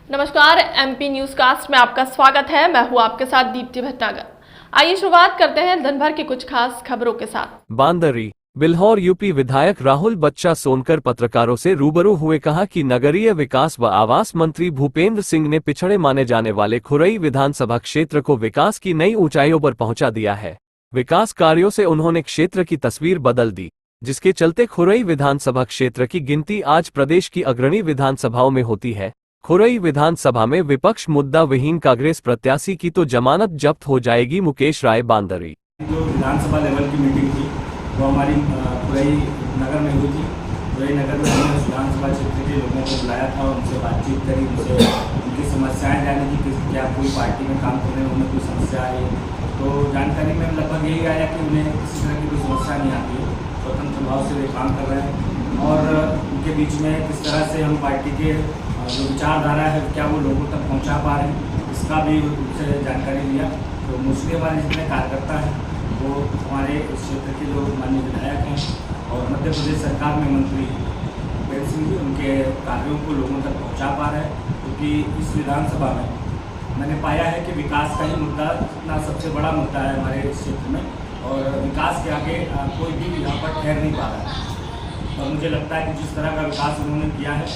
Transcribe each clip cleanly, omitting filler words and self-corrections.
नमस्कार, MP news cast में आपका स्वागत है। मैं हूं आपके साथ दीप्ति भटनागर। आइए शुरुआत करते हैं दिन भर की कुछ खास खबरों के साथ। बांदरी बिल्हौर यूपी विधायक राहुल बच्चा सोनकर पत्रकारों से रूबरू हुए कहा कि नगरीय विकास व आवास मंत्री भूपेंद्र सिंह ने पिछड़े माने जाने वाले खुरई विधानसभा क्षेत्र को विकास की नई ऊंचाइयों पर पहुंचा दिया है। विकास कार्यों से उन्होंने क्षेत्र की तस्वीर बदल दी, जिसके चलते खुरई विधानसभा क्षेत्र की गिनती आज प्रदेश की अग्रणी विधानसभाओं में होती है। खुरई विधानसभा में विपक्ष मुद्दा विहीन कांग्रेस प्रत्याशी की तो जमानत जब्त हो जाएगी। मुकेश राय, बांदरी। जो विधानसभा लेवल की मीटिंग थी वो हमारी खुरई नगर में हुई थी। खुरई नगर में हमने विधानसभा क्षेत्र के लोगों को बुलाया था और उनसे बातचीत करी, उनसे उनकी समस्याएं जानी कि क्या कोई पार्टी में काम करने में उन्हें कोई समस्या आई है। तो जानकारी में लगभग यही आया कि उन्हें किसी तरह की कोई समस्या नहीं आती है, स्वतंत्र भाव से वे काम कर रहे हैं और उनके बीच में किस तरह से हम पार्टी के जो विचारधारा है क्या वो लोगों तक पहुंचा पा रहे हैं, इसका भी उनसे जानकारी लिया। तो मोस्टली हमारे जितने कार्यकर्ता हैं वो हमारे इस क्षेत्र के जो माननीय विधायक हैं और मध्य प्रदेश सरकार में मंत्री भूपेंद्र सिंह जी उनके कार्यों को लोगों तक पहुंचा पा रहे हैं। क्योंकि इस विधानसभा में मैंने पाया है कि विकास का ही मुद्दा इतना सबसे बड़ा मुद्दा है हमारे इस क्षेत्र में, और विकास के आगे कोई भी यहाँ पर ठहर नहीं पा रहा है। और मुझे लगता है कि जिस तरह का विकास उन्होंने किया है,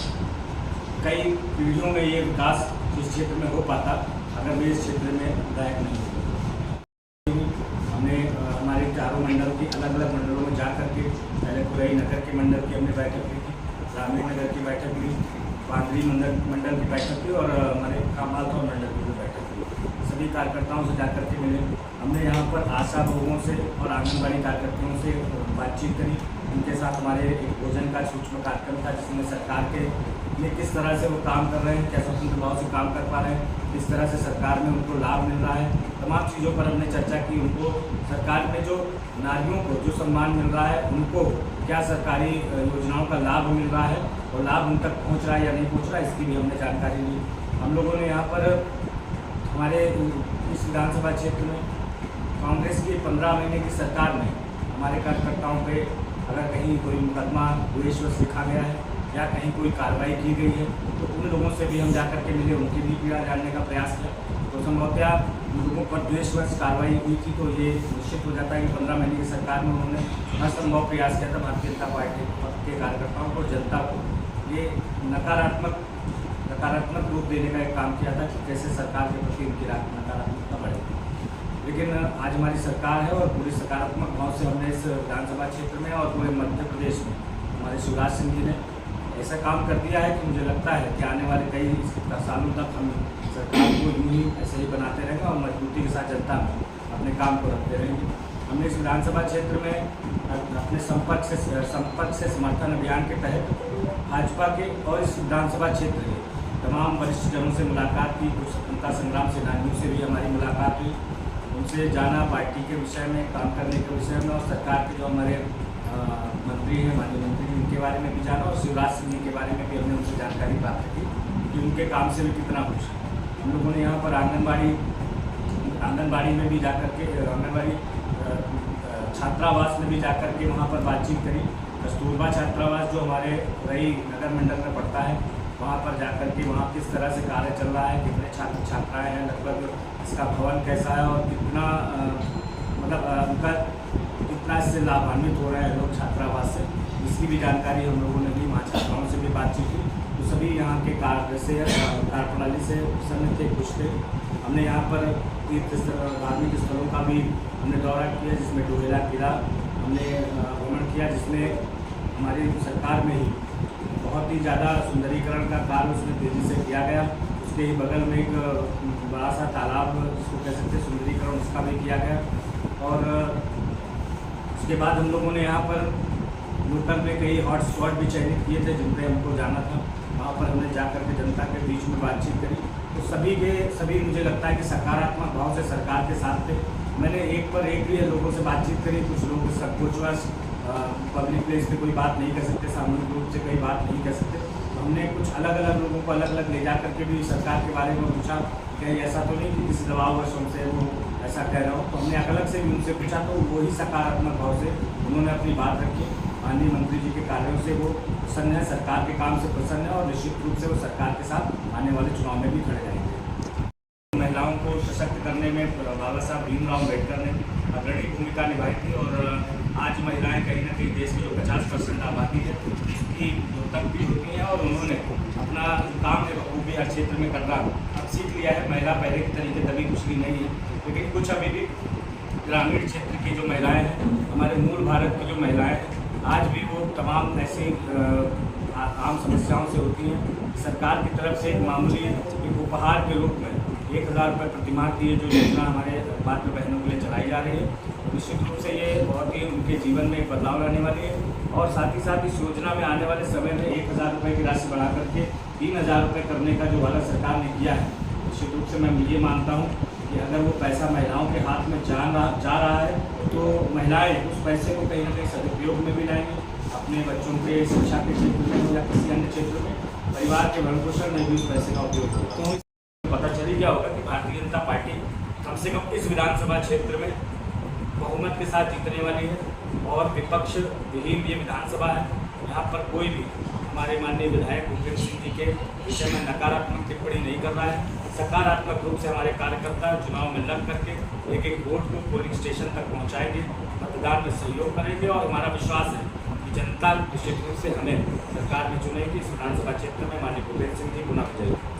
कई पीढ़ियों में ये विकास इस क्षेत्र में हो पाता अगर वे इस क्षेत्र में विधायक नहीं होते। हमने हमारे चारों मंडल की अलग अलग मंडलों में जा करके पहले खुरई नगर के मंडल की हमने बैठक की थी, ग्रामीण नगर की बैठक ली, बांदरी मंडल की बैठक की और हमारे कामालथौर मंडल की भी बैठक की। सभी कार्यकर्ताओं से जा करके मिले। हमने यहाँ पर आशा बहुओं से और आंगनबाड़ी कार्यकर्ताओं से बातचीत करी। उनके साथ हमारे एक भोजन का सूक्ष्म कार्यक्रम था जिसमें सरकार के लिए किस तरह से वो काम कर रहे हैं, क्या स्वतंत्र भाव से काम कर पा रहे हैं, किस तरह से सरकार में उनको लाभ मिल रहा है, तमाम चीज़ों पर हमने चर्चा की। उनको सरकार में जो नारियों को जो सम्मान मिल रहा है, उनको क्या सरकारी योजनाओं का लाभ मिल रहा है और लाभ उन तक पहुँच रहा है या नहीं पहुँच रहा है, इसकी भी हमने जानकारी ली। हम लोगों ने यहाँ पर हमारे इस विधानसभा क्षेत्र में कांग्रेस की 15 महीने की सरकार में हमारे कार्यकर्ताओं पे अगर कहीं कोई मुकदमा द्वेषवश लिखा गया है या कहीं कोई कार्रवाई की गई है तो उन लोगों से भी हम जाकर के मिले, उनकी भी पीड़ा जानने का प्रयास किया। तो संभवतः लोगों पर द्वेषवश कार्रवाई हुई थी तो ये निश्चित हो जाता है कि 15 महीने की सरकार में उन्होंने हर संभव प्रयास किया था भारतीय जनता पार्टी के कार्यकर्ताओं को, जनता को ये नकारात्मक रूप देने का एक काम किया था कि कैसे सरकार के प्रति उनकी नकारात्मकता बढ़ेगी। लेकिन आज हमारी सरकार है और पूरी सकारात्मक भाव से हमने इस विधानसभा क्षेत्र में और पूरे मध्य प्रदेश में हमारे शिवराज सिंह जी ने ऐसा काम कर दिया है कि मुझे लगता है कि आने वाले कई सालों तक हम सरकार को यूँ ही ऐसे ही बनाते रहेंगे और मजबूती के साथ जनता में अपने काम को रखते रहेंगे। हमने इस विधानसभा क्षेत्र में अपने संपर्क से समर्थन अभियान के तहत भाजपा के और इस विधानसभा क्षेत्र के तमाम वरिष्ठ जनों से मुलाकात की। कुछ स्वतंत्रता संग्राम सेनानियों से भी हमारी मुलाकात हुई, उनसे जाना पार्टी के विषय में, काम करने के विषय में और सरकार के जो हमारे मंत्री हैं, माननीय मंत्री, उनके बारे में भी जाना और शिवराज सिंह जी के बारे में भी हमने उनसे जानकारी प्राप्त की कि उनके काम से भी कितना खुश है। हम लोगों ने यहाँ पर आंगनबाड़ी में भी जाकर के आंगनबाड़ी छात्रावास में भी जाकर के वहाँ पर बातचीत करी। कस्तूरबा छात्रावास जो हमारे खुरई नगर मंडल में पड़ता है, वहाँ पर जाकर के वहाँ किस तरह से कार्य चल रहा है, कितने छात्र छात्राएँ हैं, लगभग इसका भवन कैसा है और कितना उनका कितना इससे लाभान्वित हो रहे हैं लोग छात्रावास से, इसकी भी जानकारी हम लोगों ने ली। वहाँ छात्राओं से भी बातचीत की तो सभी यहाँ के कार्यप्रणाली से प्रसन्न थे, खुश थे। हमने यहाँ पर धार्मिक स्थलों का भी हमने दौरा किया जिसमें डोहेला किला हमने भ्रमण किया, जिसमें हमारी सरकार में ही बहुत ही ज़्यादा सुंदरीकरण का कार्य उसमें तेज़ी से किया गया। उसके ही बगल में एक बड़ा सा तालाब जिसको कह सकते हैं सुंदरीकरण, उसका भी किया गया। और उसके बाद हम लोगों ने यहाँ पर लोकल में कई हॉट स्पॉट भी चयनित किए थे जिन पर हमको जाना था। वहाँ पर हमने जाकर के जनता के बीच में बातचीत करी तो सभी मुझे लगता है कि सकारात्मक भाव से सरकार के साथ थे। मैंने एक पर एक भी लोगों से बातचीत करी। कुछ लोग संकोचवश पब्लिक प्लेस पे कोई बात नहीं कर सकते, सामूहिक रूप से कोई बात नहीं कर सकते, तो हमने कुछ अलग अलग लोगों को अलग अलग ले जा करके भी सरकार के बारे में पूछा कि ऐसा तो नहीं कि किसी दबाववश हमसे वो ऐसा कह रहा हो। तो हमने अलग से भी उनसे पूछा तो वही सकारात्मक भाव से उन्होंने अपनी बात रखी। माननीय मंत्री जी के कार्यों से वो प्रसन्न है, सरकार के काम से प्रसन्न है और निश्चित रूप से वो सरकार के साथ आने वाले चुनाव में भी खड़े रहेंगे। महिलाओं को सशक्त करने में बाबा साहब भीमराव अम्बेडकर ने अग्रणी भूमिका निभाई थी और आज महिलाएं कहीं ना कहीं देश की जो 50% आबादी है इसकी जो तक भी होती हैं और उन्होंने अपना काम है बखूबी हर क्षेत्र में करना अब सीख लिया है। महिला पहले की तरीके दबी कुचली नहीं है, लेकिन कुछ अभी भी ग्रामीण क्षेत्र की जो महिलाएं हैं, हमारे मूल भारत की जो महिलाएं हैं, आज भी वो तमाम ऐसी आम समस्याओं से होती हैं। सरकार की तरफ से एक मामूली एक उपहार के रूप में 1000 रुपये प्रतिमाह की ये जो योजना हमारे पात्र बहनों के लिए चलाई जा रही है, निश्चित रूप से ये बहुत ही उनके जीवन में एक बदलाव लाने वाली है और साथ ही साथ इस योजना में आने वाले समय में 1000 रुपये की राशि बढ़ा करके 3000 रुपये करने का जो वादा सरकार ने किया है, निश्चित रूप से मैं ये मानता हूँ कि अगर वो पैसा महिलाओं के हाथ में जा रहा है तो महिलाएँ उस पैसे को कहीं ना कहीं सदुपयोग में भी लाएंगी, अपने बच्चों के शिक्षा के क्षेत्र में या किसी अन्य क्षेत्र में परिवार के भरण पोषण में भी उस पैसे का उपयोग होगा। पता चली गया होगा कि भारतीय जनता पार्टी कम से कम इस विधानसभा क्षेत्र में बहुमत के साथ जीतने वाली है और विपक्ष विहीन ये विधानसभा है। यहाँ पर कोई भी हमारे माननीय विधायक भूपेंद्र सिंह जी के विषय में नकारात्मक टिप्पणी नहीं कर रहा है। सकारात्मक रूप से हमारे कार्यकर्ता चुनाव में लड़ करके एक वोट को पोलिंग स्टेशन तक पहुँचाएंगे, मतदान में सहयोग करेंगे और हमारा विश्वास है कि जनता निश्चित रूप से हमें सरकार में चुनेगी। इस विधानसभा क्षेत्र में माननीय भूपेंद्र सिंह जी पुनः विजयी।